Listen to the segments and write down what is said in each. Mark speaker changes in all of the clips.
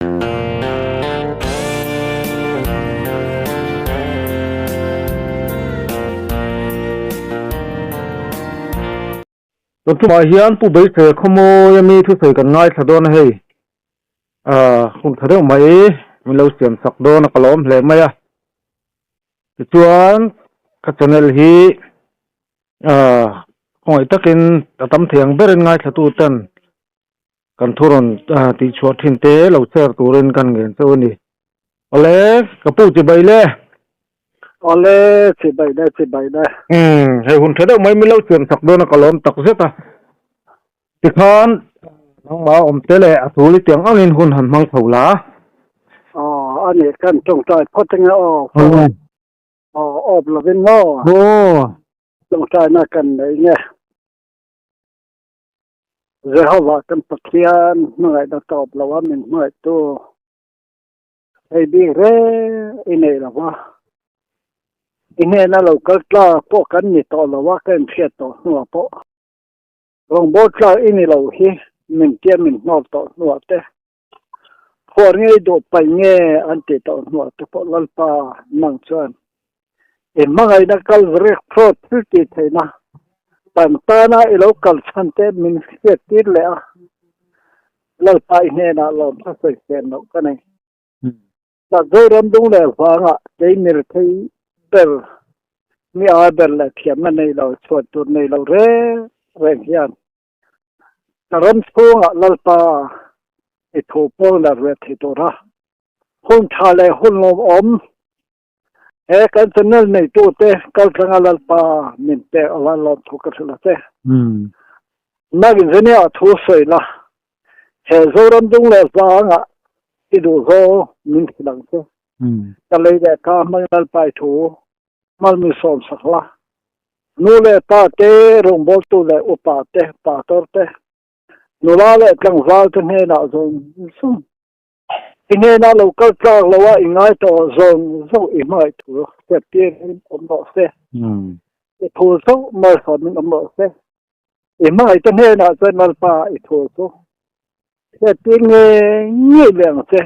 Speaker 1: ตัวที่มาเฮียนผู้บริสุทธิ์ขโมยมีทุกสิ่งกันง่ายสะดวกนะเฮ้ยคุณทะเลไม่มีเราเสียมสักโดนกระล้มเลยไหมอ่ะส่วนกัจจนลฮีหอยตะกินตำเถียงเบรนง่ายสะตุตันกันทุรนตีชวดทินเตเราเชื่อตัวเรนกันเงินส่วนนี้อะไรกระปูจีใบเล่
Speaker 2: อะไรจีใบได้จีใบได้
Speaker 1: ให้คุณทะเลไม่มีเราเสียมสักโดนกระล้มตักเสียตาที่ขานน้องมาอมเตะเลยถูลิเตียงเอาเงินหุ่นหันมังเผาละ
Speaker 2: อันนี้กันจงใจพอดจังอบละเป็นง้อจงใจน่ากันไหนเนี่ยเรื่องว่ากันปะเคียนเมื่อไหร่ตอบเราว่ามันเมื่อตัวไอ้ดีเร่ไอ้เนี่ยละว่าไอ้เนี่ยนะเราก็กล้าพวกกันนี่ต่อเราว่ากันเสียต่อหัวพอลองบอกกล้าไอ้นี่เราเฮ้มันเจียมันนอกต่อหัวแต่พอนี้โดดไปเงี้ยอันติดต่อหัวแต่พอลัลปานั่งชวนเอ็มมาไงนักการเรียกโปรดที่ติดให้นะแต่ตาหน้าเราการชันเต้มันเสียติดเลยลัลปาเนี่ยนะเราไม่เคยเห็นเราก็ไม่แต่โดยรวมดูแล้วฟังอ่ะใจมีที่เปิลมีอาเบลเลยเทียมมันในเราชวนตัวในเราเร่งยันแต่รำสูงอ่ะลัลปาไอ้ถูกป้องแล้วเวทีตัวละหุ่นชาเลหุ่นลมอมกันจะนั่นในตัวเตะกันสังกัดป่ามินเตะอะไรลมถูกกระสุนเตะนักเรียนเนี่ยถูกใส่ละเฮ้ยโซรันดุงเลยฟังอ่ะที่ดูโซมินที่หลังเตะก็เลยเด็กข้ามันนั่นไปถูมันมีสมศักดิ์ละนู่นเลยตาเตะรงบอลตัวเลยอุปาเตะปาตอร์เตะนู่นเลยกลางวันทั้งเฮน่าส่งส่งอินเฮน่าเราก็กล้าเราว่าอิงไงต่อส่งอิงไม่ถูกเสียเปลี่ยนอมบอกเสียถูกส่งมาสอนมันอมบอกเสียอิงไม่ทั้งเฮน่าจะนัลปาอิถูกส่งเสียเปลี่ยนเงี้ยเรื่องเสีย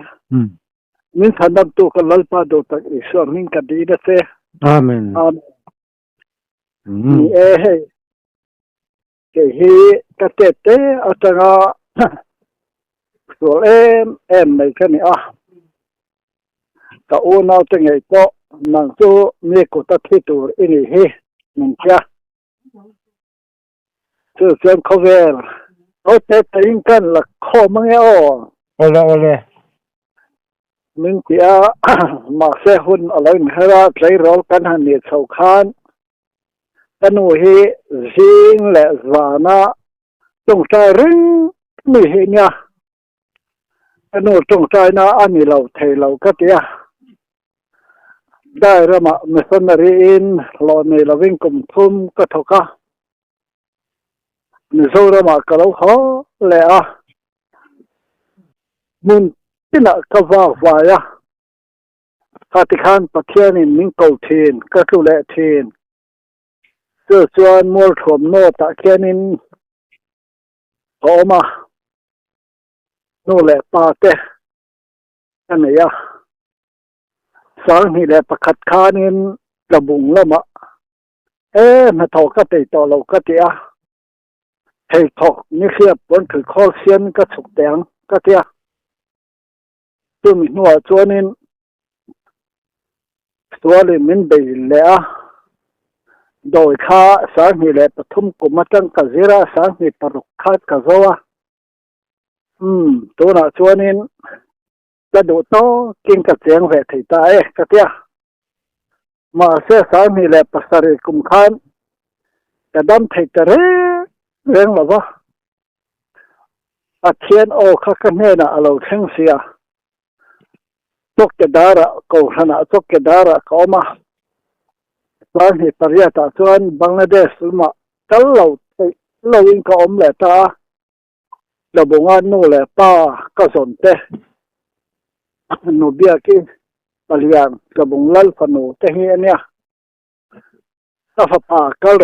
Speaker 2: มินสันดับตัวกับนัลปาดูตักอิสระมินกันดีนะเสีย
Speaker 1: อาเมน
Speaker 2: นี่เฮ้เฮ้ก็เตะอัตราส่วนไม่แค่นี้ก็โอ้น่าจะไงก็นั่งจู่มีกุฏที่ตัวอินี่เฮมันแค่เสื่อมเขาเวลเอาแต่ทิ้งกันละข้อมังเอ
Speaker 1: อะไร
Speaker 2: มึงเสียมาเสียหุ่นอะไรไม่ว่าใช้รอกันหันเนี่ยเสาคานกันหนูเฮซิงและวานะจงใจรึงไม่เห็นเนี่ยกันหนูจงใจนะอันนี้เราเทเราก็เตี้ยได้ระมาเมสันนารีนเราในเราวิ่งกลุ่มทุ่มก็เท่ากันในโซระมาก็เราเขาเลยมุนที่น่ะก็ว่าไว้ปฏิคันปะเทียนินมิงโกเทนก็คือแลเทนเจ้าส่วนมัวถมโนตะเคียนินออกมาโน่แหละปาเตอันนี้สางนี่แหละประคัดคานินระบุงแล้วมะมาถอกก็ติต่อเราก็เตียให้ถอกนี่เสียบวันคือข้อเสียนก็สุกแดงก็เตียตัวมีหัวตัวนี้ตัวเลยมันเบลเลยโดยข้าสางนี่แหละปฐุมกุมจังกะเจระสางนี่ปรุกขาดกะโซตัวน่ะตัวนี้จะดูโตกินกับเสียงแหวกที่ตายก็เตี้ยมาเสียสางนี่แหละปัสสาวะกุมขันกระดำที่ตะเรื่องแบบว่าอาเทียนโอข้ากันเนี่ยนะเราเข่งเสียตกจะดาระกูขณะตกจะดาระเขามาตอนที่ปริยัติส่วนบังกลาเทศมาตั้งเราอิงก็อมแหละตาเราบอกว่านู่นแหละป้าก็สนเตนูเบียกี้ปริยัติเราบอกลัลฟนูเตเฮียเนี่ยถ้าป้าก็ร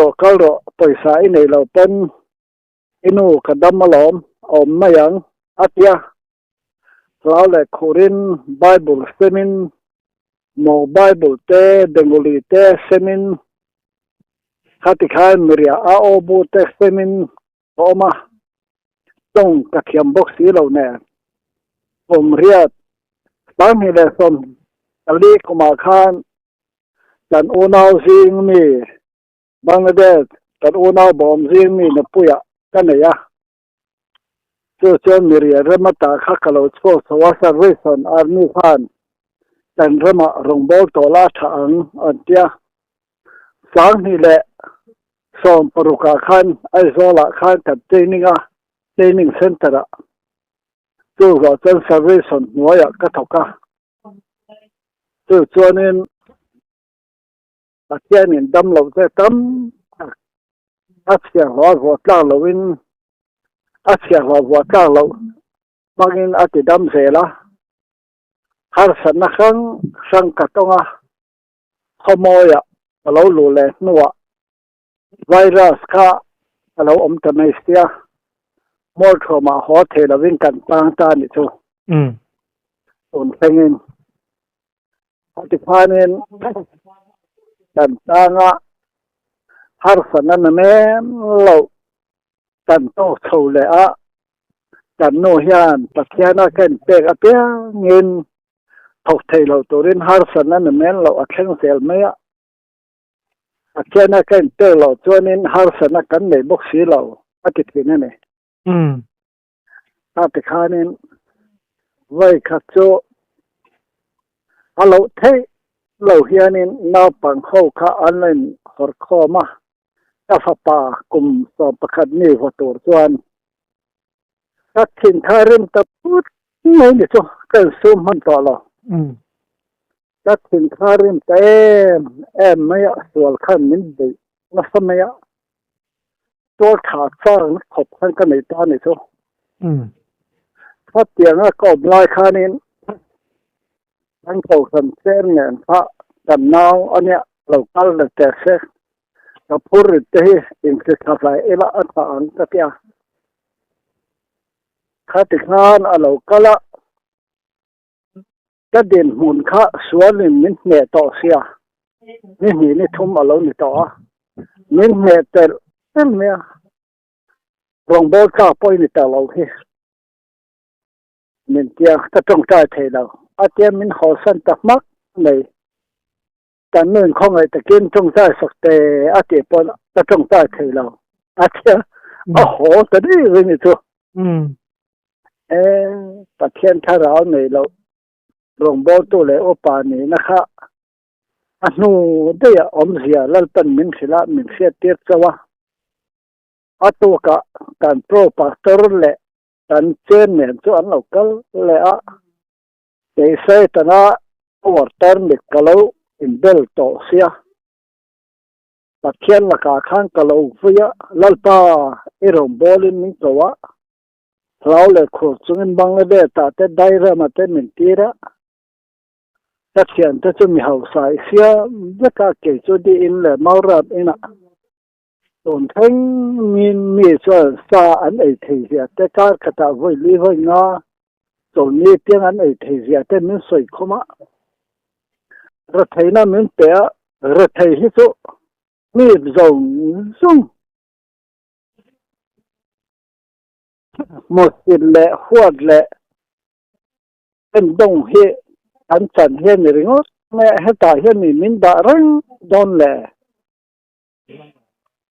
Speaker 2: อไปสายในเราเป็นอินูกระดมมาหลอมอมไม่ยังอัตยา เราเลยคุรินไบเบิลเซมินโมไบเบิลเตเบงโกลีเตเซมินขัดขายมีเรียอาโอบูเตเซมินโอมาต้องกระเทียมบกสีเหล่านี้ผมเรียกบางทีเลยสมตลีกุมาขานจันอูนาวซิงมีบางเดชจันอูนาวบอมซิงมีนปุยะกันเนี่ย Social media remata khakalo cho sawasa reason army khan tan rama rongbol tola thang antia sang ni le som paruka khan aizola khan tat training center a chu go chen service on noya ka thoka chu chuanin atianin dam lo te tam achia ho tlang lovin achia ho tlang lo magin ati dam zela har sanna sang katonga khomoya alo lu le nuwa virus kha alo om tameistia mor thoma ho thela win kan tang ta ni chu on pengin ati phanin kan tanga har sanna na men lo kan to thole a kan no hian pathiana kan pek apia ngin thok thelo torin har sanna na men lo a thleng sel maya pathiana kan te lo chuanin har sanna kan nei bok si lo ati thine ne ati khanin vai khacho alo thei lo hianin na pang kho kha online hor khoma ta fa pa kum so pakhat ni hotor chuan ta thin tharim ta put nei ni chu kan sum man to lo ta thin tharim ta em maya sual khan min de na samaya to tha chang khop khan kan nei ta ni chu ta tianga ko blai khanin anh cầu thần xem nhận phá tầm nào anh ạ lâu cao là trẻ sẽ nó phur thế in cái thằng lại em ăn phá ăn tất cả khát thì khan ở lâu cao là cái điện hồn khá xuống lên mình nhẹ tỏ xia mình nhìn này thum ở lâu này tỏ mình nhẹ tệ em mẹ rong bò cao bôi này tao lâu thế mình kia ta trông trai thế đâu ati min hosan takmak nei kan nun khong ai takin trong sai sakte ati pon ta trong sai thailo ati a ho ta di rin chu pathian tharao nei lo rong bo tu le opa ni na kha anu de ya om zia lalpan min khila min sia tir chawa atu ka kan pro pastor le kan chen nen chu an lo kal le a để xây ta na ở tên được kalau in bel to sia bắt khian là cả khang kalau vía lalpa irom bolin min towa rau le khu chungin Bangladesh ta te daira ma te min tira ta khian ta chu mi hau sai sia zaka ke chu di in le maurat ina ton theng min mi cho sa an ei thei sia te ka khata voi li voi nga rồi như tiếng anh ấy thấy gì tên mình soi không á rồi thấy nó mình té rồi thấy hết chỗ mình rồng rung một cái lệ hoa lệ bên đông hệ anh chẳng hiện người ngót mẹ hết ta hiện mình đã răng đón lệ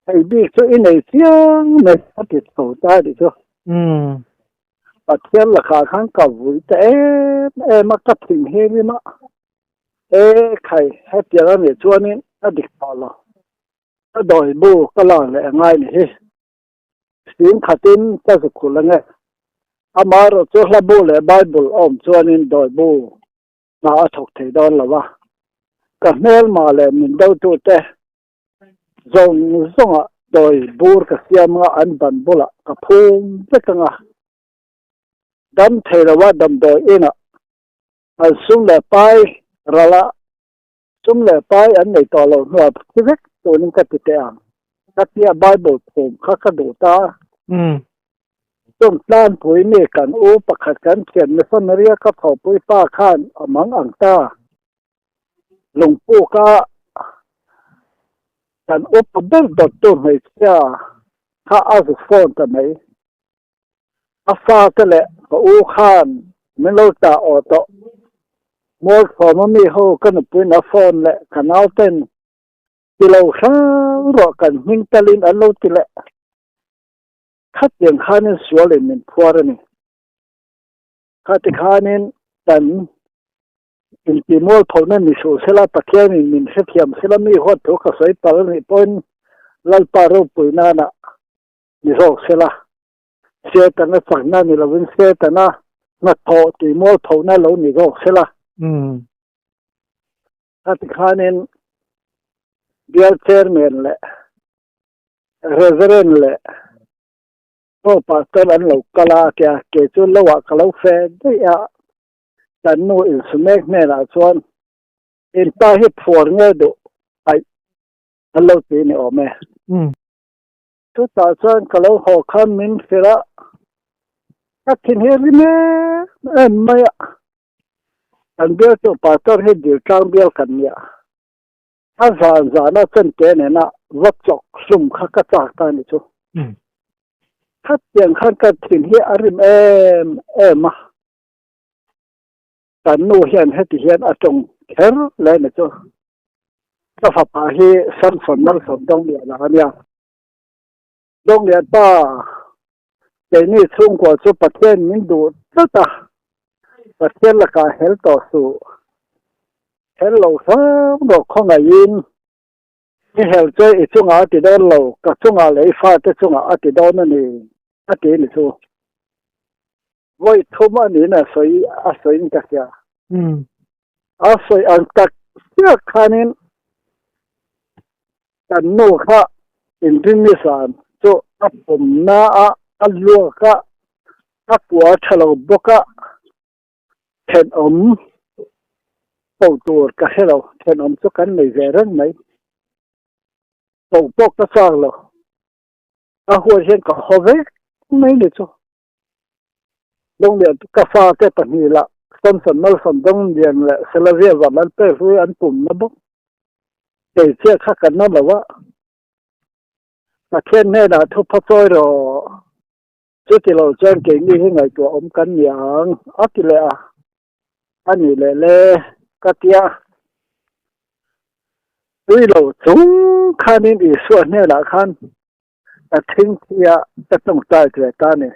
Speaker 2: thầy biết chỗ in này tiếng này phát triển tổ ta đi chưa và thiên là khả kháng cả vui thế em mà cắt thỉnh hết đi mà khai hết tiền là để cho nên nó được bảo là nó đòi bù cái lòng lại ngay này xin khát tin ta sẽ cố lên nghe mà rồi cho là bù lại Bible cho nên đòi bù mà thuộc thế đó là va cả mail mà lại mình đâu tụt thế dùng đòi bù cái xiêm mà anh bận bù là cái phun tất cả đâm thề làว่าđâm đòi ina sum le pai rala sum le pai an nei to lo no kivek to ning ka te am ka tia Bible phom kha ka do ta ต้นต้านปุ๋ยนี่กันโอ้ประคัดกันเขียนไม่สนเรียกก็ถอปุ๋ยป้าข้านอมังอังตาหลวงปู่ก็กันโอ้ปะเบิ้งดดต้นให้เสียข้าอาสุฟอนแต่ไหนอาฟาก็แหละก็โอ้ข้านไม่เล่าตาออตมอดพอมันมีเขากันปุ๋ยนาฟอนแหละกันเอาเต้นที่เราข้ารอกันหิงตะลินอันเราที่แหละคัดอย่างข้านี่สวยเลยมันพัวเลยนี่ข้าที่ข้านี่แต่อินทิมอลพอนั่นมีสูเสลาตะเคียนมีเสียมเสลามีหัวทุกข์ใส่ปากนี่ปนลัลปารุปุยนานะมีโรคเสลาเสียแต่นั่นฝังนั่นนี่เราเป็นเสียแต่นั่นนักโทษที่มอลพอนั่นเรามีโรคเสลาข้าที่ข้านี่เดียร์เชอร์แมนแหละเรเซเรนแหละโอ้ปัตตานีเรากลาเกี่ยเกี่ยจนเราว่าเราเฟดได้อะแต่โน้อินสเมกแม่ละส่วนอินตาฮิปฟอร์เงดูไอเราตีนี่ออกแม่ทุกตาส่วนก็เราหอคันมินฟิระก็ทิ้งเฮลิเม่ไม่อะอันเดียวตัวปัตตานีเดียวจังเดียวกันเนี่ยถ้าสารสารน่ะเป็นเจเนี่ยนะวัดจกสุ่มข้ากระจากตานี่จูถ้าเปลี่ยนข้างกันทิ้งเฮอาริมมาแต่นู่เฮียนให้ที่เฮียนอาจงแข็งเลยนะจูก็ฝากไปให้สันฝนนั่งสมดงเดียนะเนี่ยดงเดียป้าแต่นี่สูงกว่าจุดประเทศมินดูตั้งแต่ประเทศละกาเฮลต่อสู้เฮลเราทั้งดอกของไงยินที่เฮลเจออีจุงอาติดอนเรากับจุงอาเลยฟ้าที่จุงอาติดอนนั่นเองอาตินี่จูไว้ทุ่มอันนี้นะสวยสวยนี่กักยาสวยอันกักเสียขานินกันโน่ค่ะอินทินิสานจูอับผมน้าอัลลัวค่ะอับหัวฉลองบกะเห็นปูตัวก็ให้เราเห็นจุกันในเรื่องไหนปูปกก็สร้างเราหัวเช่นก็หัวเวกไม่เลยจูโรงเรียนกาแฟแต่ปัจจุบันสมสมัยสมต้องเรียนแหละเสลเวียว่ามันเป็นเรื่องอันปุ่มนะบุ๊กแต่เชื่อข้ากันนั่นแหละว่าประเทศเนี่ยนะทุกพระโจยเราจุดที่เราแจ้งเก่งนี่ให้ไงตัวอมกันอย่างอัติเลยอันนี้เลยก็เตี้ยด้วยเราสูงขั้นนี้อีส่วนเนี่ยละขั้นแต่ทิ้งเตี้ยจะต้องตายเกิดตาเนี่ย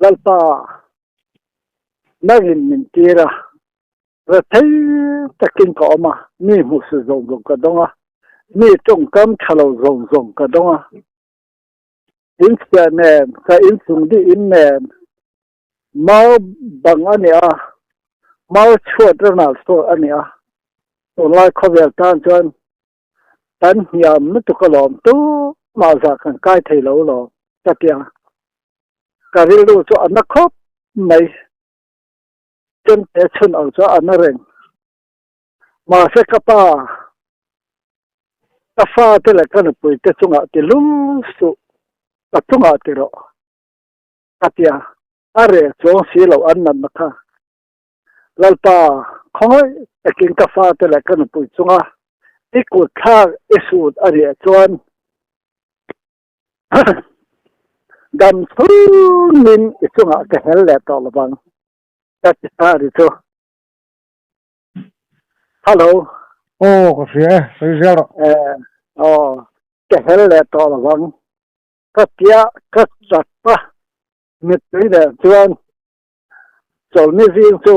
Speaker 2: ลัลปานักอินมินตีระระเทตะกินก็ออกมามีมุสซงก็ดงมีจงกำฉลองซงก็ดงอินเสียแนมกับอินสุงดีอินแนมมาบังอันนี้มาช่วยเรื่องนั้นตัวอันนี้ตัวไล่ข้อเวลาจนตันยามไม่ตุกหลอมตู้มาจากกันใกล้ไทยแล้วหรอจักยังการเรู้ตัวอันนักครบไม่จนแต่ชนเอาตัวอันนั้นเองมาเสกป้ากาแฟที่เล็กกันปุ๋ยที่จุงอาที่ลุสุกับจุงอาที่รอกัตยาอะไรจงสีเหล่าอันนั้นนะคะลัลปาคอยตะกินกาแฟที่เล็กกันปุ๋ยจุงอาอีกอุดข้างอีสูดอะไรจวนดันฟูนินอีจุงอาจะเห็นแหละต่อละบังแต่ที่ตาดิจูฮัลโหล
Speaker 1: โอ้ก็เสียหรอ
Speaker 2: จะเห็นแหละต่อละบังก็เตี้ยก็จัดปะมิดนี่แหละจวนจนนี่สิจู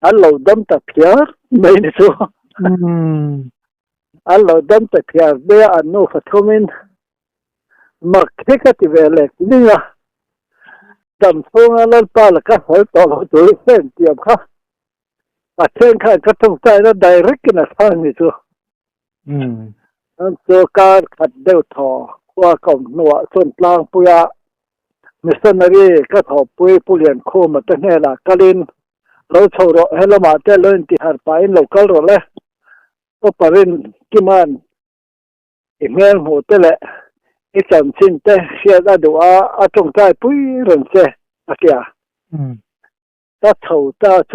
Speaker 2: อันเราดมตะเพียร์ไม่ได้จูอันเราดมตะเพียร์เบียอันนู้ฟัดเขามินมักที่ก็ที่เวลกนี่นะจำส่งอันนั้นไปแล้วก็ให้ต่อเราตัวเส้นเกี่ยวค่ะอาเช่นข้าก็ต้องใจแล้วได้ริกนะทางนี้จูอันตัวการขัดเดวทอว่าก่อนหนัวส่วนกลางปุยะมิสนารีก็ถอปุยผู้เรียนโคมาตั้งแต่ละกลินเราโชว์เราให้เรามาแต่เล่นที่หาดไปเราก็รู้เลยก็ปรินกิมันอีเมลหูแต่ละ อีจำสินเตเสียดาดูอาจงใจปุ้ยเรื่องเสียอะเกียตาเท่าตาโจ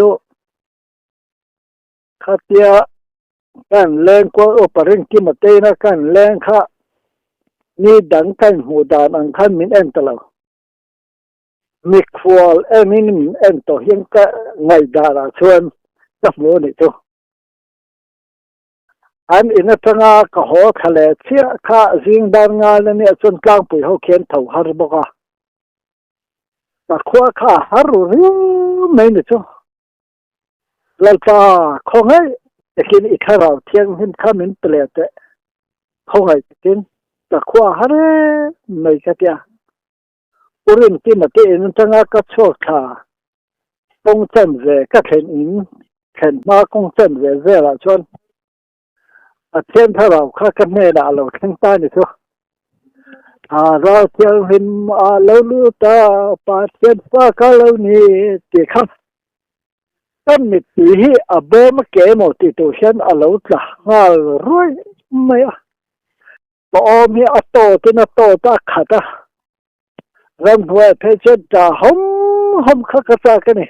Speaker 2: ข้าเตียกันแรงกว่าโอปริงกิมาเตนะกันแรงข้านี่ดังกันหูดานอังคันมินเอ็นตลอดมิกฟอลมินเอ็นต่อยังก็ไงดาราชวนจับโมนี่ตัวอันอินทงากะหัวทะเลเชียข้าจิงดานงานเนี่ยจนกลางปุยเขาเขียนเท่าฮาร์บกะแต่ขวาข้าฮารุเรื่องไม่นี่ตัวแล้วก็คงให้จะกินอีกคราวเที่ยงเห็นข้ามินเปลี่ยนแต่คงให้จะกินแต่ขวาฮาร์ไม่ก็เดียอุรินที่มาเตอินทงากะโชค่ากงเจมเรก็เห็นอินเห็นมากงเจมเรเวลาชนอาเทียนถ้าเราข้ากันแน่ละเราทั้งใต้นี่ตัวเราเที่ยวเห็นเราลูตาปาเทียนฟ้าก็เรานี่ตีครับตั้งมิตรที่เบมเก๋หมดติดตัวฉันเราจะงาลอยไม่พอมีโตที่น่าโตตาขัดเริ่มหัวเพชรจะหอมข้ากระจายกันนี่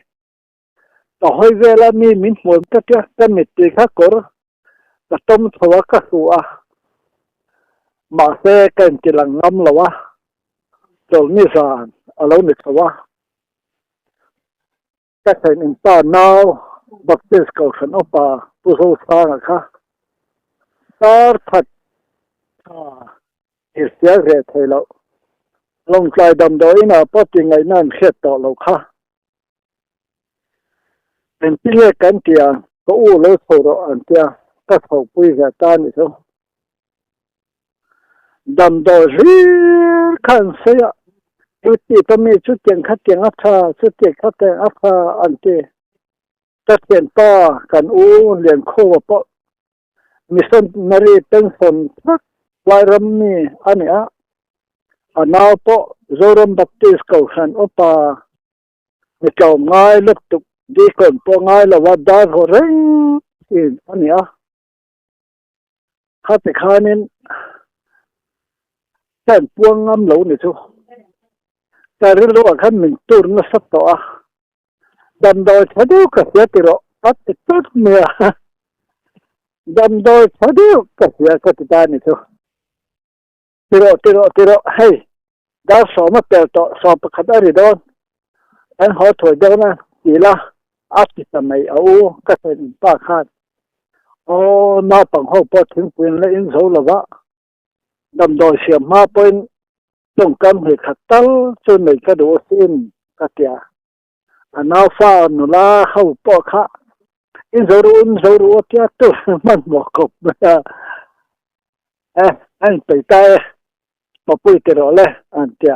Speaker 2: ต่อให้เวลามีมินหมดก็จะตั้งมิตรข้ากรก็ต้มสวะก็สัวมาเสกันจิลังน้ำละวะจนนิสานเราหนึกสวะก็ใช้อินตานาวบักเตสเก่าขันอปาผู้สู้สร้างค่ะตาทัดเสียเรทให้เราลงใจดำโดยนะเพราะจริงไงนั่นเสียต่อเราค่ะเป็นที่เรียกกันเตียก็อู้แล้วโซโรอันเตียก็ถูกปุ้ยกับตานี่ตัวดำโดยรีขันเสียยุติต้องมีชุดเจียงขัดเจียงอัฐาชุดเจียงขัดเจียงอัฐาอันเตียจะเปลี่ยนต่อกันอู้เรียนโคว่าเพราะมีส่วนนารีเป็นส่วนทักวายรำนี่อันนี้อันนั้นเพราะโซรมบักติสเขาขันอปามีเจ้าง่ายลึกตุกดีคนพอง่ายแล้วว่าได้หัวเร่งอันนี้ข้าแต่ข้านี่แค่พวงงามเหล่านี่ทุกแต่เรื่องว่าข้ามินตูร์นัสตัวดำโดยชาดูก็เสียติโรอัดติดตุดเมียดำโดยชาดูก็เสียก็ติดตานี่ทุกติโรให้ได้สอบมาเปิดต่อสอบประคัดอะไรโดนอันหัวถอยเดินนะดีละอัดติดทำไมเอาก็เป็นป้าคาดโอ้น้าปังหัวพอถึงปืนและอินโซละวะดำโดยเสียมาเป็นต้องกำเหตุขัดตั้งจนในกระโดดสิ้นกระเตียอันน้าฟ้าหนุลาเข้าปอค่ะอินโซรูเตียตัวมันบอกกับอันไปใต้มาปุ้ยติโรเลยอันเตีย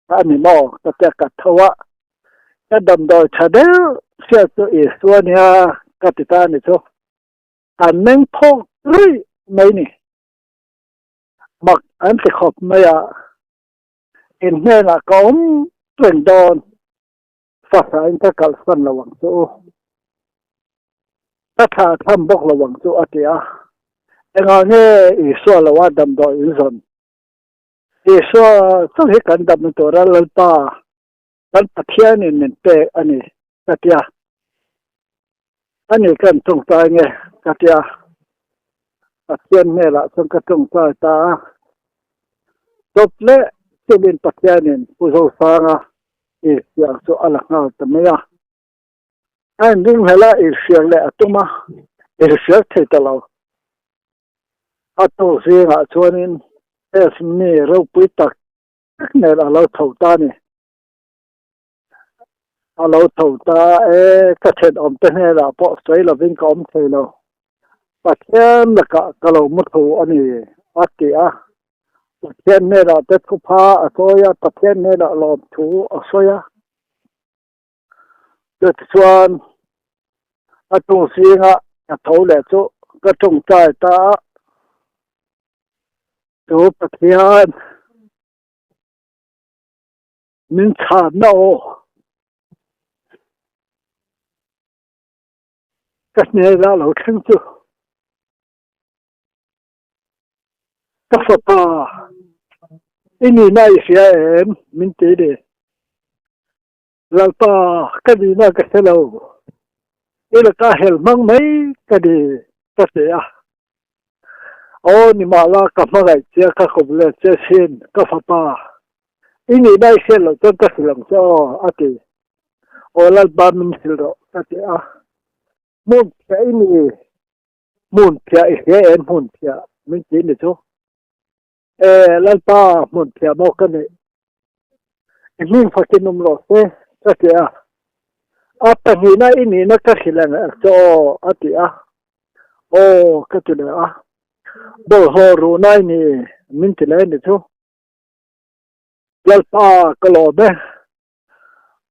Speaker 2: อันนี้มอกระเตียกัดทว่าจะดำโดยชาเดลเสียตัวอีส่วนเนี่ยกติตานี่ทุกอันนึงพกเลยไม่นี่บักอันที่ขบไม่อินเน่ละก็เป็นโดนภาษาอินเตอร์กัลสันระวังสู้ถ้าทำบอกระวังสู้อาเตียเองเอาเนี่ยอีส่วนละว่าดำโดยอินสันอีส่วนต้องให้กันดำตัวละลป้าอันปัจเจียนี่เนี่ยเตะอันนี้กัตยาอันนี้กันตรงใจไงกัตยาปัจเจียนเนี่ยละต้องกระตรงใจตาจบเละจะเป็นปัจเจียนี่ผู้สร้างอีกอย่างสุอาลักษณ์แต่ไม่อันนี้เวลาอีกเสียงเลยตัวมาอีกเสียงเทตเราตัวเสียงชวนนี้นี่เราปุยตักเนี่ยเราเท่าตานี่เราเท่าตากระเทศอมเป็นเราเพราะใส่เราเป็นกอมเทเราปัจเจียนละก็เรามุดหัวอันนี้ปัจเจียปัจเจียนเนี่ยเราเป็นทุพาอโซยปัจเจียนเนี่ยเราถูอโซยเกิดส่วนตัวเสียงเท่าแหละจุก็จงใจตาตัวปัจเจียนมินชาโนก็เนี่ยเราทั้งจุก็สตา อินี่นายเสียเอ็มมินตีเดเราป้าก็ดีน่าก็เสลาอีละก็เฮลมังไม่ก็ดีก็เสียโอ้นี่มาลากับมาไงเจ้าก็ขบเลยเจ้าเช่นก็ฟ้าป้าอินี่นายเสียเราจนก็สิลังเจ้าอาทิโอ้ลัลบามินสิลโรก็เสียมุนเสียอินี่มุนเสียเสียเอ็มมุนเสียมินตีนี่ชั่วลัลป้ามุนเสียบอกกันนี่อินี่ฟักินนมโลเซ่ก็เสียapa ni na ini na kasilan so ati oh katula bo horu na ni mintile ni to lalpa kalobe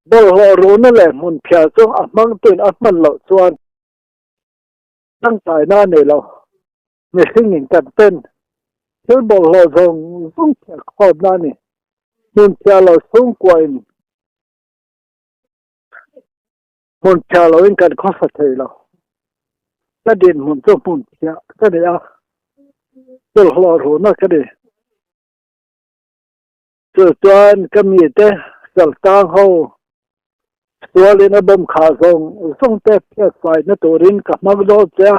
Speaker 2: bo horu na le mun phya so amang tin atman lo chuan tang tai na ne lo me singing kan pen chu bo ho zong sung phya khod na ni mun phya lo sung kwain mun cha lo in kan khosa thei lo ta din mun cho mun cha ka de tul hlo ro na ka de chu chuan ka mi te sal tang ho sual in bom kha song te phe sai na torin ka mag do cha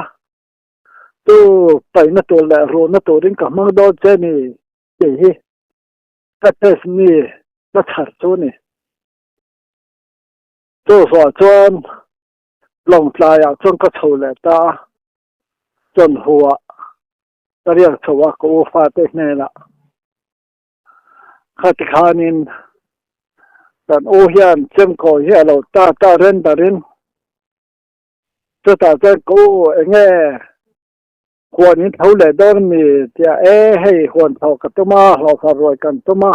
Speaker 2: tu pai na to la ro na torin ka mag do cha ni te hi ka tes ni ta thar chu niตัวสอจนลงปลายจนก็ถูเลยตาจนหัวจะเรียกชัวกูฟาเตนี่ละขัดขานินแต่โอเฮียนเจ้าก่อเฮียเราตาเรนจะตาเจ้ากูเงี้ยควรนี้เท่าเลยโดนมีจะให้ควรเท่ากับตัวมาเราสรวยกันตัวมา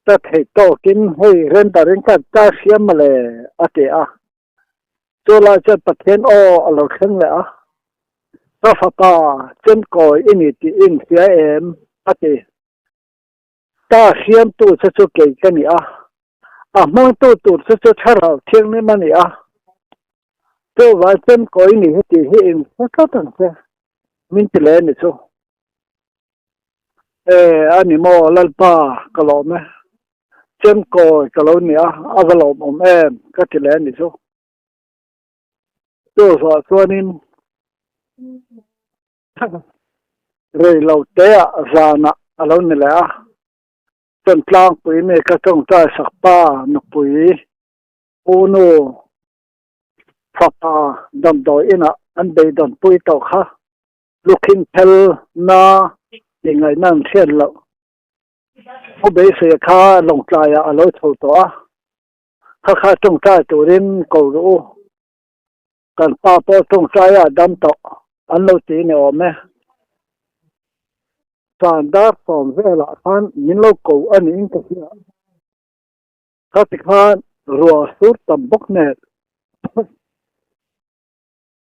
Speaker 2: จะเทโตกินให้เรนกันจ้าเสียมาเลยอาทิตัวเราจะประเทศเราเข่งเลยก็ฟ้าป่าจนก่ออินิติอินเสียเอ็มอาทิจ้าเสียมตัวจะเก่งกันนี่มองตัวจะชาเราเที่ยงนี่มันนี่ตัวว่าจนก่ออินิติให้เอ็มก็ตั้งแต่มินติเลนี่สู้อันนี้มอลัลป้ากลอมไหมเจ้าก็กล่าวเนี่ยกล่าวก็ที่แล้วนี่สู้ตัวส่วนนี้เรื่องเราเตะจานะกล่าวนี่แหละจนพลางปุยเนี่ยก็ต้องใจสักป้านุปุยปูนูฟ้าป่าดำดอยน่ะอันเบยดำปุยตกค่ะลูกหินเทลนายังไงนั่งเช่นเราผู้เบสเสียค่าลงใจอะไรถูกตัวข้าจงใจตัวเรนกูรู้กันป้าพอจงใจดำต่ออันเราตีเนี่ยไหมการดับสองเวลาพันยินเรากูอันนี้ก็เสียข้าติดานรัวสุดต่ำบกเน็ต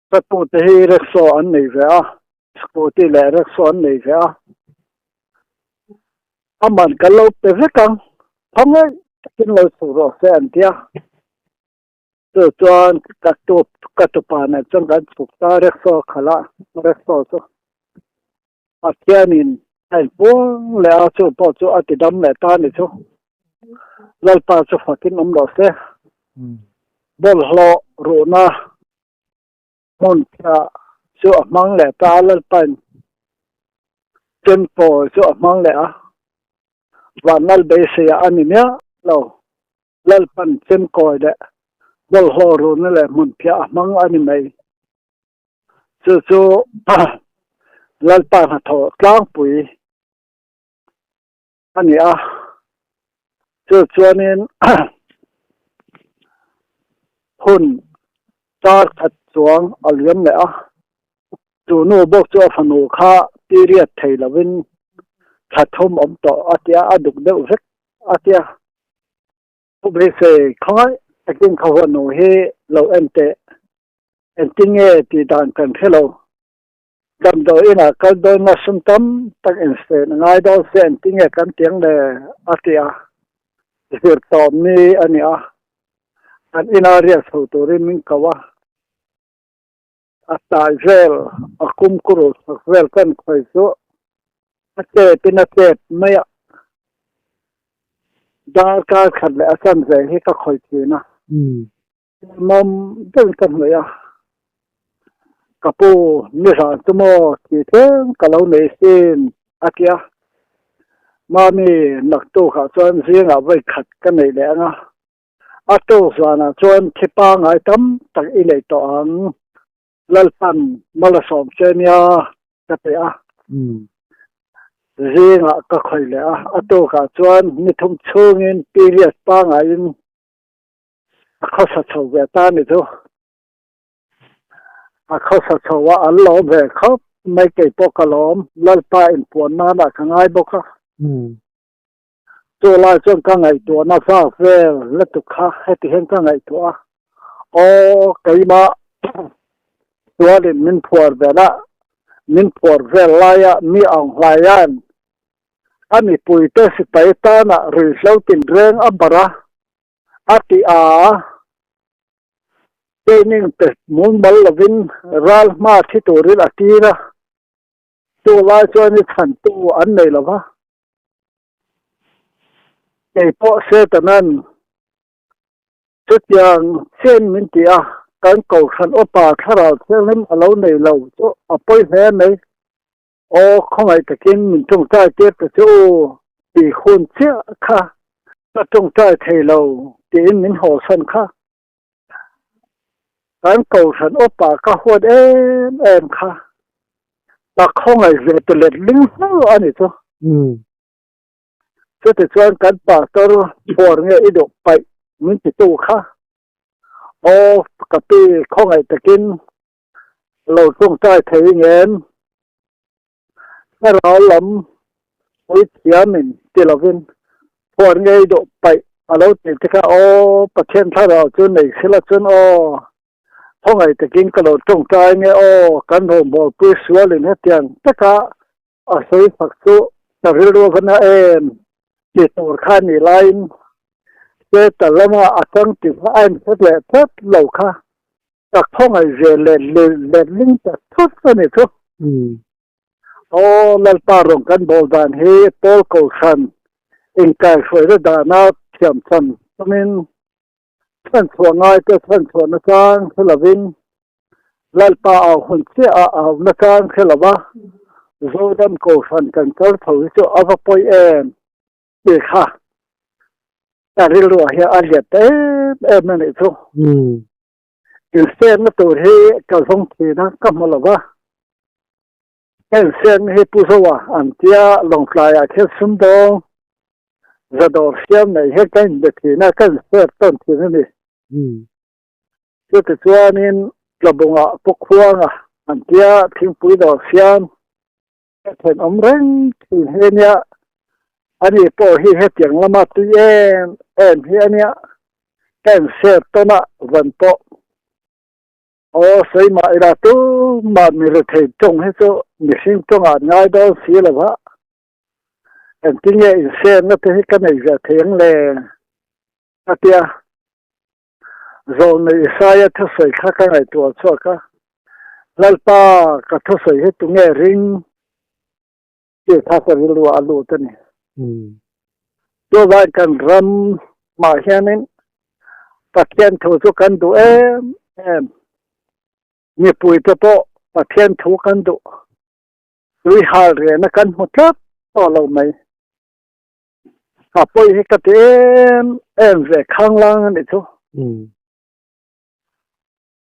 Speaker 2: ประตูที่รักษาอันนี้เสียสกูที่แหลรักษาอันนี้เสียมันก็เราไปสักครั้งทำไมกินเราสุรเสียนเดียตัวจวนกัตุปานจนกันสุกตาเร็กโซขละเร็กโซสุอาเทียนินไอ้พวกแล้วจู่พอจู่อติดำแหลตานี่จู่เราปาจู่ฝักินนมเราเสียบอลหล่อรูน่ามุนจะจู่มังแหลตาเราเป็นจนพอจู่มังแหลวันนั้นเบสยาอันนี้เนี่ยเราปันเส้นคอยเดะบอลฮอรูนั่นแหละมุนเพียมังอันนี้ไม่จู่ปันหัดถอดกลางปุ๋ยอันนี้จู่นี่หุ่นตาขัดสวงอเลียมเลยจู่นู้บอกจู่ฝนูข้าปีเรียดไทยละวินขัดทมต่ออาเทียดุกเดือดสักอาเทียผู้บริสุทธิ์เขาไอ้กินเขาหัวหนูให้เราเอ็นติ้งตีด่านกันให้เราดำโดยน่ะก็โดยมาสมตั้มตั้งเอ็นเซนง่ายดอเซนติ้งกันเตียงเลยอาเทียเสือตอมนี่อันนี้อันอินาเรียกตัวริมิงกว่าอัตตาเจลคุมครูเวลกันคอยสู้อาเจเป็นอาเจไม่ ดาการขัดและอาจารย์ใจให้ก็คอยทีนะมันเรื่องกันเลยอ่ะกับปูนิสานตัวโมที่เท่งกับเราในสินอาเกียมามีนักตู้ขาจวนเสียงเอาไว้ขัดกันในแหละนะอาตู้สานะจวนที่ปางไอ้ตั้มตักอิเลตอังลัลปันมาลสอมเชนียจะไปอ่ะเสียงอ่ะก็คอยเลยอ่ะอาตู้ขาจวนมีทุ่มชูเงินปีเลียดปางไอ้เขาสัตว์เวตานี่ตัวเขาสัตว์ว่าอัลลอฮ์เวเขาไม่เกี่ยวกับลมลัลปาอินปวนนาดักง่ายบอกค่ะตัวลายจนกังไอตัวน่าฟ้าเฟลและตุกข้าให้ที่เห็นกังไอตัวโอ้ไก่มาตัวเด่นมินผัวเวละมินผัวเวลายะมีอ่างลายันอันนี้ปุยเตสิไปตานะหรือเสาตินเรงอับบระอาติอาเจนิงเป็ดมุนบอลลวินรัลมาที่ตัวริลอาตีนะตัวลายจวนนี่ทันตัวอันไหนล่ะวะไอ้พอเสตนั้นทุกอย่างเช่นมินตีอาการเก่าขันอปาถ้าเราเชื่อเล่นเราในเราจะเอาไปแห่ไหนโอ้ของไอ้ตะกินมันจงใจเจ็บจะตีคนเชื่อค่ะก็จงใจเทเราตีมินหัวสันค่ะการเก่าขันอปาก็หัวเอ็มค่ะแต่ของไอ้เวทเล็ดลิงหูอันนี้ตัวจะติดชวนกันป่าตัวปวดเงี้ยอีดอกไปมันจะตู้ค่ะโอ้กับปีของไอ้ตะกินเราจงใจเทเงินถ้าเราล้ำวิทยามินที่เราเป็นปวดเงี้ยอีดอกไปเราติดที่ค่ะโอ้ประเทศถ้าเราจนไหนสิละจนโอ้ของไอ้ตะกินก็เราจงใจเงี้ยโอ้กันโดนบอกปุ้ยสวยเลยเนี่ยเตียงแต่ก็อาศัยฝักสุแต่เรื่องกันนะจิตตัวข้านี่ไลน์เจอแต่ละมาอาจารย์ติดว่าไอ้เสร็จแล้วทัดเหล่าค่ะจากห้องไอ้เจเลนลิงจากทุกคนนี่ทุกโอ้แล้วปารงกันบอกดานเฮปอลกูชันอิงกายช่วยระดานาเทียมสันตมินท่านส่วนง่ายก็ท่านส่วนนักการเทลวินแล้วปาเอาหุ่นเสียเอานักการเทลวะโจดันกูชันกันก็เผยจะเอาไปเด็กค่ะแต่เรื่องเฮียอันเดียดนั่นเองทุกอีเส้นนั่นตัวที่เขาส่งทีนะก็มาแล้วว่าเส้นให้ผู้สวะอันที่ลงปลายอาทิตย์สุดดงจะโดนเสียมในเหตุการณ์เด็กทีนะก็เส้นต้นทีนั่นเองก็ติดตัวนี้กระบงปกครองอันที่ทิ้งปุ๋ยดอกเสียมเห็นอมเร่งที่เห็นเนี่ยอันนี้พอที่เห็นอย่างละมาตัวเฮียเนี่ยแก่เสียต้นวันโตโอ้ใส่มาอีลาตัวมามีรถไถจงให้ตัวมีสิ่งจงง่ายดอสีละวะอันที่เนี่ยเสียนั่นที่กันในจะเทียงเลยอาเตียโซนในสายทุสัยข้ากันในตัวชั่วค่ะลัลปากับทุสัยให้ตัวเนี่ยริงที่ท่าจะรู้ว่าลูตัวนี้ตัวบ้านกันรำมาเช่นนั้นปัจจัยถูกกันดูมีปุ๋ยตัวโปปัจจัยถูกกันดูวิหารเรียนกันหมดแล้วต่อเราไหมปุ๋ยให้กันเรื่องข้างล่างนี่ทุก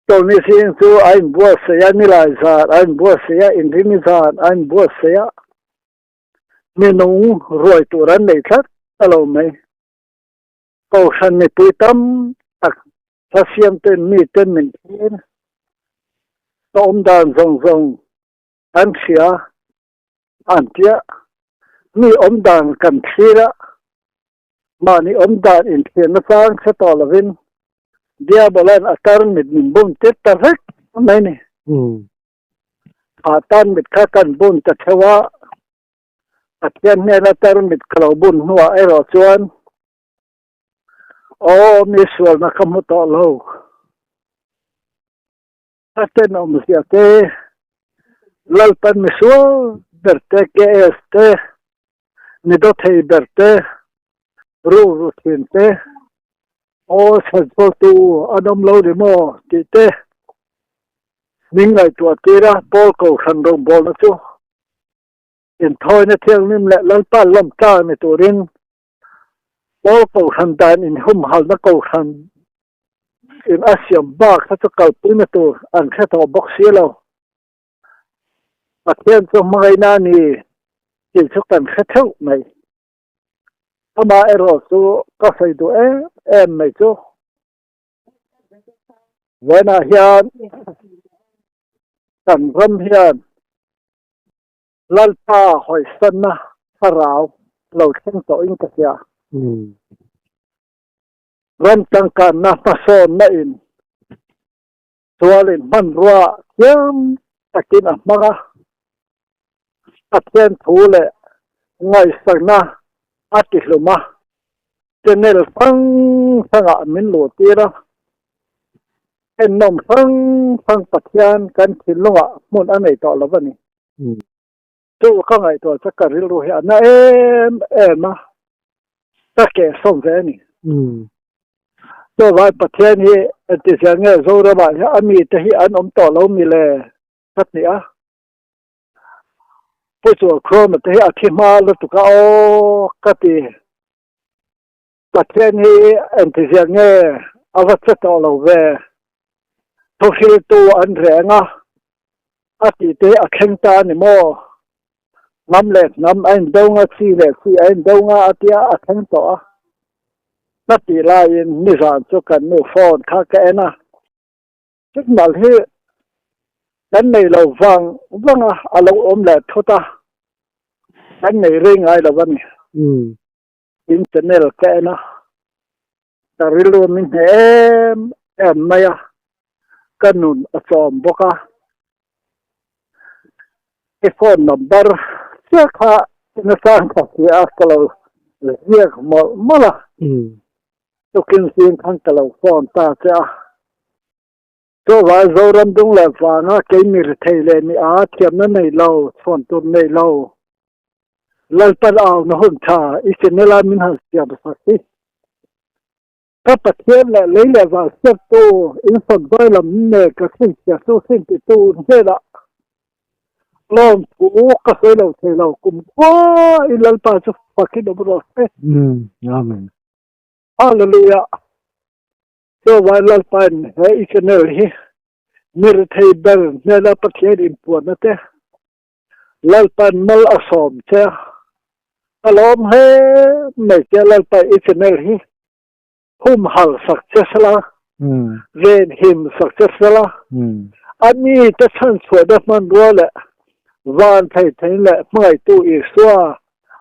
Speaker 2: ตัวนี้สิ่งที่ไอ้บัวเสียมิลายซาไอ้บัวเสียอินทิมิซาไอ้บัวเสียมีนุ่งรวยตัวนั้นในทัดเราไหมก็ฉันมีปุ๋ยตั้มตักถ้าเสียมเต้นมีเต้นหนึ่งทีนะต้มดานทรงอันเสียอันเดียมีอมดานกันทีละมานี่อมดานอินเทียนนะฟังเสตอลวินเดียบอลันอาการมิดมินบุญเจ็ดตาเล็กไม่นี่อาการมิดข้ากันบุญจะเทว่าอาจารย์เนี่ยนะตารมิดกล่าวบุญหัวไอ้รอจวนโอ้มีส่วนนะคำว่าต่อโลกถ้าเต้นอมเสียเตลัลปันมิส่วนเบรเตเกเอสเตนิโดเทเบรเต รูทีนเตโอสันโตตูอันนมโลดิโมติเตนิ่งไงตัวตีระโปลโกขันดงบอลนะจูอินทอยนะเที่ยงนิ่มแหละลันป้าล้มก้าในตัวริงโปลโกขันดานอินหุ่มหัลนะโกขันอินอาเซียมบากถ้าจะเก่าปืนในตัวอันแค่ตัวบ็อกเสียเราประเทศจะไม่นานี่ยิ่งชุกันแค่เท่าไหมถ้ามาเอรอสูก็ใส่ตัวไม่จูเวนาเฮียนกันรำเฮียนลัลป้าหอยสันนะฟาราวเราเข่งต่ออินกัสยารันจังการนะมาโซนนะอินตัวเล่นมันรัวเยี่ยมตะกินอ่ะมากะอัดเส้นถูเลยไงสักนะอัดติดลงมาเจเนลฟังสังอามินโหลตีระเอ็นนมฟังปัจจัยกันขินลงอ่ะมุนอันไหนต่อแล้ววันนี้ตัวข้างไงตัวจะการิรู้เห็นนะมาตะเกียส่งแค่นี้ตัวว่าประเทศนี้ติดเสียงเงี้ยโซระบาดอันมีแต่ที่อันอมต่อแล้วมีเลยสักเนี่ยผู้ส่วนโครมแต่ที่อธิมาแล้วตุกเอาก็ตีประเทศนี้อันติดเสียงเงี้ยเอาวัดต่อเราเวทุกทีตัวอันแรงอ่ะอาทิตย์ที่อังตานี่โมน้ำเล็กน้ำไอ้ดงอ่ะสีเล็กสีไอ้ดงอ่ะอาทิตย์อังต่อนัดที่ลายนิสานจุกันนูฟอนข้าแกนะจุดนั้นที่นั้นในเราฟังอ่ะเราอมแหลกทุตานั้นในเรื่องไงเราวันนี้อินเทอร์เน็ตแกนะแต่เรื่องนี้ไม่อะกันนุนอสอมบกะไอโฟนนัมเบอร์เสียค่าในสางภาษีอักเราเรียกมาละตุกินสิ่งขังกล่าวฟอนตาเจ้าตัวว่าเรารำดงแล้วฟังอ่ะเกี่ยมีรถไทยเลยมีอาเทียมนั่นในเราฟอนตัวในเราลัลปัดเอาหนุ่มชาอีเสนลามินหัสยาบสักทีถ้าประเทศละเลยละว่าเสียตัวอินสันได้ละมินเนก็สิ่งเสียสู้สิ่งที่ตัวเนี่ยละลองผูกก็เคยเรากุมว่าอิลัลปัดจะฟักกินอบรอส
Speaker 1: อาเมน
Speaker 2: ฮาเลลูยาตัวว่าลัลปัดเฮ้ยอีเสนลฮีมีรถไทยเบลเนี่ยละประเทศอินปวดนะเต้ลัลปัดมัลอสอมเจ้าอารมณ์ให้ไม่เจอลัลปัดอีเสนลฮีหุ่มหัลสักเจสละเรนหิมสักเจสละอันนี้จะฉันสวยแบบมันรัวแหละวันไทยแหละเมื่อตัวอีสัว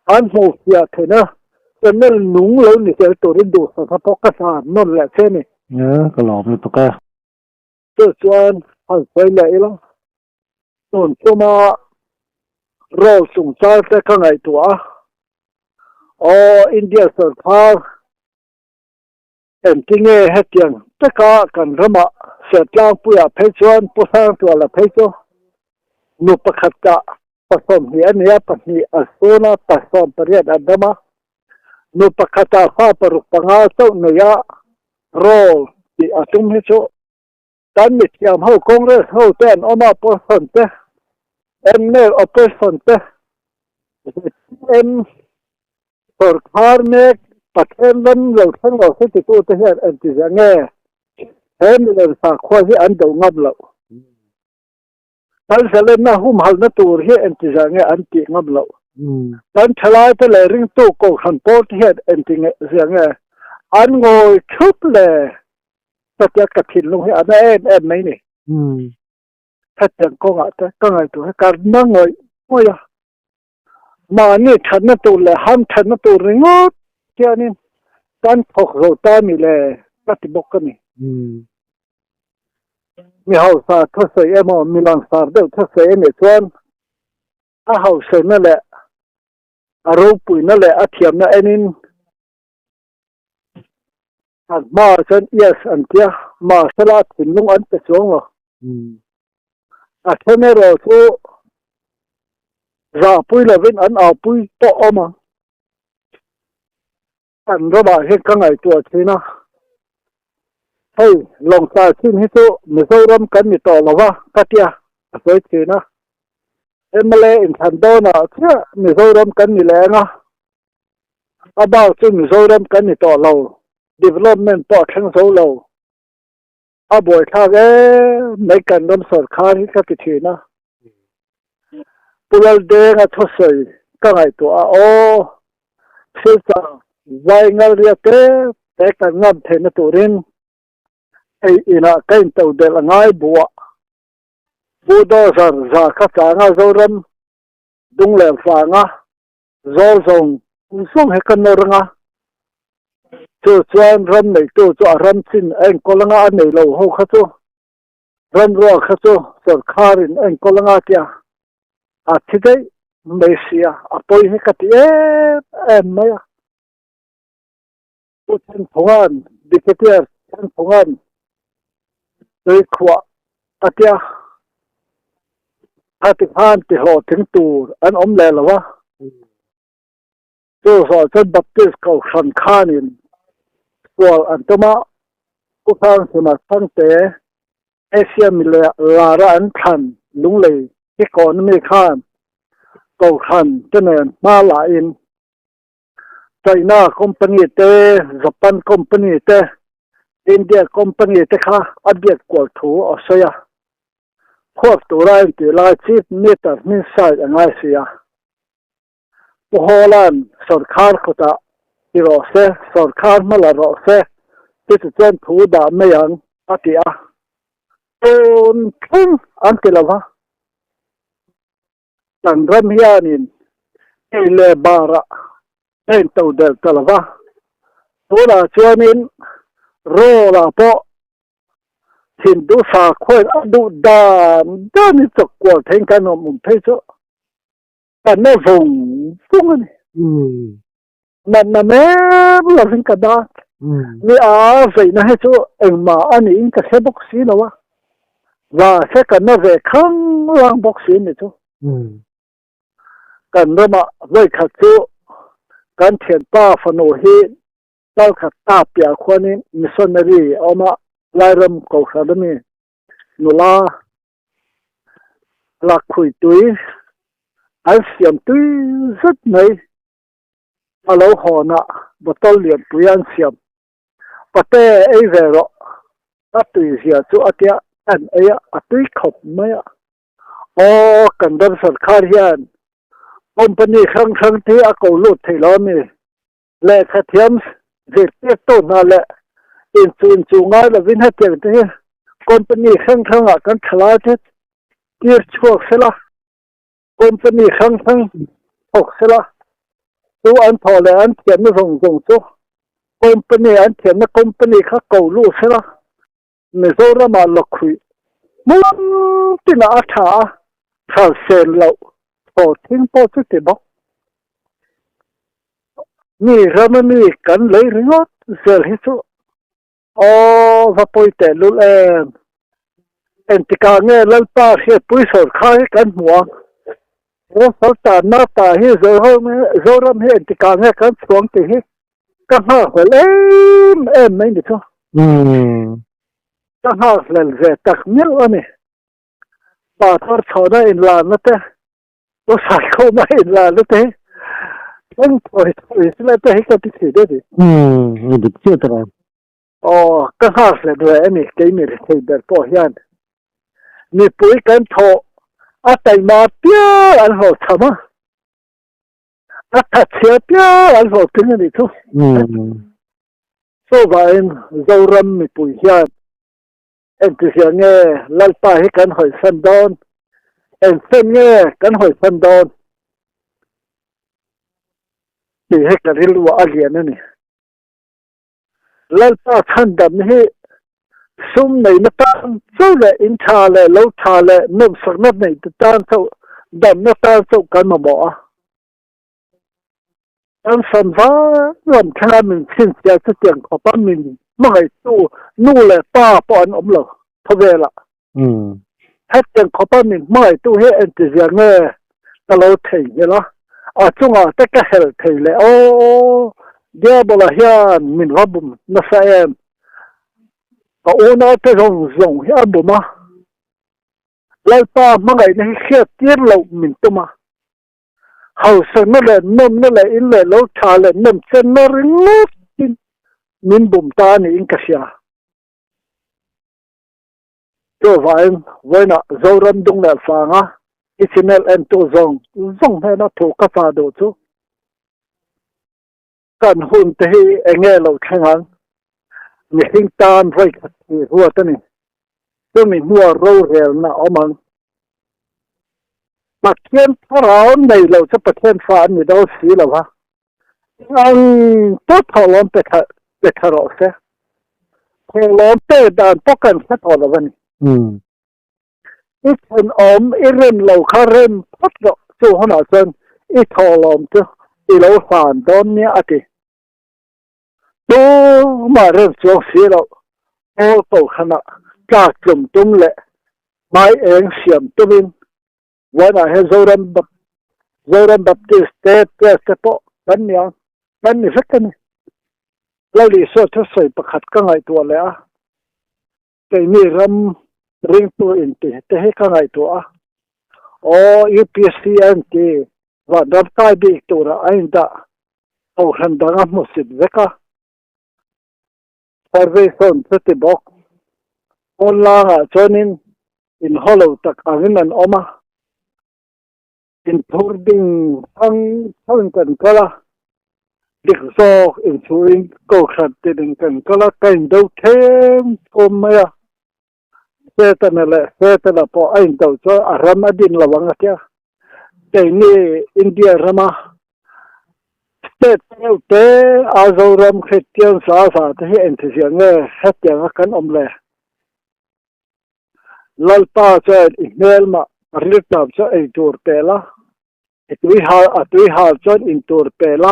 Speaker 2: อันหูเสียเถอะนะแต่นั่นหนุ่งแล้วนี่เจอตัวนี้ดูสักพกษานั่นแหละใช่ไหม
Speaker 1: ก็หลอกเลยปะกะ
Speaker 2: ส่วนหันไปไหนล่ะส่วนตัวมาเราส่งใจแต่ข้างในตัวอินเดียสุดท้ายเอ็นที่เงี้ยเหตุยังแต่ก็กันรำเสร็จแล้วปุยเพชรปุสานตัวละเพชรนุปขัดจะผสมเหียเนี่ยปนีอสุนัผสมปริยัดอันดมานุปขัดจะฟ้าปรุปังอาโซเนียโรที่อาตุมเหตุตอนนี้ยามเขาคงเรื่องเขาเต้นออกมาผสมเต้เนี่ยอผสมเต้ปรคาร์เมกประเทศนั้นเราทั้งเราที่ติดตัวที่อันที่จะเงี้ยเราสักข้อที่อันเดียวงับเราตอนเสร็จนะหุ่มหัลนัตัวที่อันที่จะเงี้ยอันที่งับเราตอนฉลาดเลยริงตัวก็ขันโพที่อันที่เงี้ยจะเงี้ยอันงอยชุบเลยแต่จะกระถิ่นลงให้อันไหนนี่ถ้าจะก็งแต่ก็ไงตัวการนั่งงอยโอ้ยมานี่ฉันนั่ตัวเลยห้ามฉันนั่ตัวริงอดเจ้านี่การพกเราตามีเลยปฏิบัติกันนี่มีเฮาสาทศเอมอมีลังสาเดทศเอเนส่วนอาเฮาเสนั่นแหละอารมณ์ปุ๋ยนั่นแหละอาเทียมนั่นเองนี่มาฉันเยสอันเดียมาสลัดถึงลงอันเป็นสองหรออาเทนเราสู้ราปุ๋ยละวินอันเอาปุ๋ยโตออกมา anh rồi bảo hết các ngày tuổi thế nào hey lòng ta xin hết chỗ mình rồi làm cái gì to là va cái kia rồi thế nào em mà lấy thành đó nào chứ mình rồi làm cái gì lẽ nào about chứ mình rồi làm cái gì to lâu development to thằng số lâu à buổi thà cái mấy cái năm sở khai cái gì nào Pulal de nga thosai ka ngai to a o sesa vai ngal ria te ka ngam the na turin ei ina kain to de la ngai buwa budo zar za ka cha nga zoram dung le fa nga zol zong song he kan nor nga chu chuan ram nei tu chu ram chin en kolanga an nei lo ho kha chu ram ro kha chu sor kharin en kolanga kya à thì đấy Malaysia à tôi hay cái gì em mấy à tôi trên phong an đi cái gì trên phong an tôi qua à tia à thì han thì họ tiếng tu anh lẹ là wa tôi rồi trên baptist cầu sanh khanin qua anh tôi mà cũng thang thì mà thang tế Asia mình là ra anh thành lung lì cái con mấy khan cầu khăn cho nên mà lại in China company te Japan company te India company te kha abiat kwal thu Australia khop tu rai ti la chief meter min sai angai sia Holland sarkar khota iro se sarkar mala ro se ti chen thu da me yang atia on thung an ke lawa tan ram hianin ele bara en tau del talava tola chuanin ro la po hindu sa khoi adu dan dan chok kwa theng kan mum thei cho kan na vùng phung ani na me la hin ka da ni a ve na he cho en ma ani in ka se box si no wa và sẽ cần nó về không lang box si ni choกันเมื่อด้วยขัดจูการเขียนป้าฟโนฮีเจ้าขัดตาเปียควนี้มิสซอนนารีเอามาไล่รำกูขัดมีนุลาหลักคุยตุยอันเสียมตุยสุดไหนมาแล้วหอนะบัตรเลียนตุยอันเสียมปัตเตไอเวรตัดตุยเสียจูอัตยาอันเอียอัตุยขบไหมอ่ะโอ้กันดันสังขารยันcompany khang thi a ko lut thei lo mi le khathiam je te to na le in chu nga la vin ha te te company khang a kan thla te tir chuak sela company khang ok sela tu an tho le an thiam na rong chu company an thiam na company kha ko lu sela me zo ra ma lo khui mu tin a tha thal sen lo Ồ thiên po chút thì bóc mi ra mà mi cần lấy riot giờ hết số ô và bôi tè luôn em thì cả nghe lần ta sẽ bôi sầu khai cần mua ô sao ta na ta hết giờ hôm giờ làm hết thì cả nghe cần xuống thì hết các họ phải em mấy được không các họ lên về tắc miếng anh này bà thor thor đây là nó thế tôi sai không may là lúc thế anh thôi là tôi hết cái gì đấy đi
Speaker 1: được chưa thôi
Speaker 2: cái hàng là đuổi anh cái này thì để bỏ hiền你不会跟头啊带马表然后什么啊他车表然后跟着你走所以anh dâu râm mình bùi hiền anh từ hiện nghe lal pa hết cần hỏi sân đón em xem nghe cần hỏi phân đồn thì hết cả cái lúa alien này lần ta thân đầm hết sum này nó tan sâu lệ in trà lệ lâu trà lệ nôm sặc nát này tan sâu đầm nó tan sâu cần mà bỏ anh sản phá làm cha mình xin chia cho tiền của ba mình mà ngày tu nu lệ ta bỏ anh ốm lờ thôi về là hết tiền của ba mình mai tu hết anh chỉ riêng nghe ta lâu thấy vậy đó ở chung ở tất cả hệ thấy lệ ô dia bola hian min rabum na sa em ka una te rong zong hi albuma lalpa mangai na hi tir lo min tuma hau sang na le nom na le in le lo tha le nem chen na ring tin min bum ta ni in ka sia to vai na zoram dung le fa nga isinel en to zong he na tho ka fa do chu kan hun te hi enge lo thangang ni hing tan roi ka ti ruwa ta ni to mi mua ro rel na omang mà thiên thảo này lâu cho bậc thiên phán người đâu xí là va anh tốt thảo lắm bệ thảo rồi sẽ thảo lắm bệ đàn bốc cần sát thảo là vậy ít phần ít lần lâu khá rem phát rồi chỗ họ nói chân ít thảo lắm chứ ít lâu phản đón nhé à thì tôi mà rem chỗ xí rồi ô tô khăn ạ cả chùm tung lệ mai em xiêm tôi binวันอาเฮzoran baptist te po ban ni fekan la li so tho soi pakhat ka ngai to le a te ni ram ring to in te he ka ngai to a o UPSC anti wa dab tai bi to ra ain da au han da nga mosit veka survey son te bok on la chonin in hollow tak angin an oma in thording ang kan kala dik so in chuin ko khat tin kan kala kain do them komaya setana po ain do cho aram adin lawang atya ni India rama state te azoram khetian sa te entisiang hatya kan omle lalpa cha email ma arlitab cha ei tur pela atui hal chon in tur pela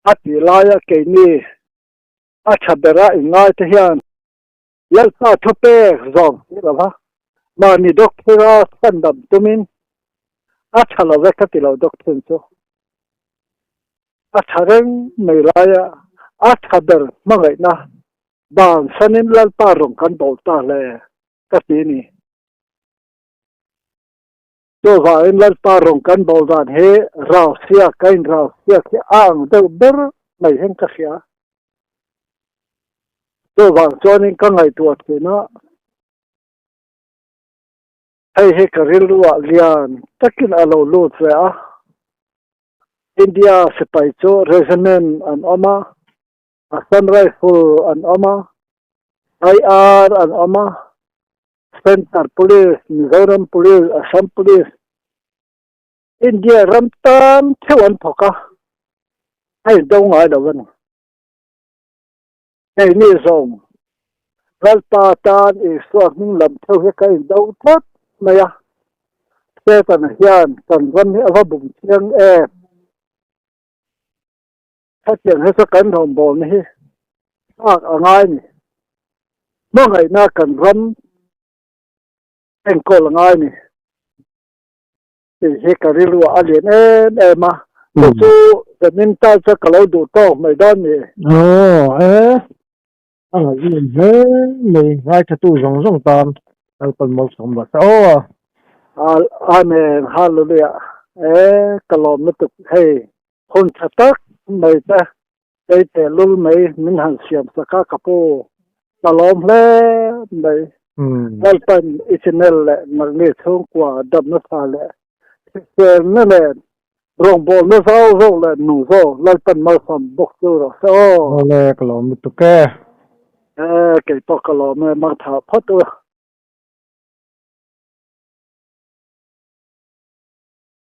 Speaker 2: atilaya ke ni achabera ingai te hian lalpa thope zong lava ma ni doctora sandam tumin achala vekatilo doctor cho achareng meilaya achaber mangai na bang sanin lalpa rong kan bolta le katini to vai lalpa rong kan boldan he rau sia kain rau sia ki ang de ber mai hen ka sia to wang chonin ka ngai tu at na ai he ka rilwa lian takin alo lut ve a India se pai cho regiment an oma Assam Rifle an oma IR an oma Central Police, Mizoram Police, Assam Police, India ramtan thewan thoka ai dong ai da wan ai ni zong lalpa tan e so ning lam thau he kai do thot maya se tan hian kan wan he awa bum chiang e that yang he sa kan hom bol ni he ak angai ni mo ngai na kan ram en ko ngai ni he karilu alien ma chu the mental cha kalau du to mai dan ni
Speaker 1: ang yin he mai ngai cha tu zong tam al pan mo som ba so
Speaker 2: amen hallelujah kalom na tu hey hon chatak mai ta te lul mai min han siam saka kapo kalom le mai al pan isinel le magne thong kwa dab na sa le na le rong bol na zo le nu zo lal pan mal som bok zo so
Speaker 1: le kalom tu ke
Speaker 2: ke to kalom ma tha photo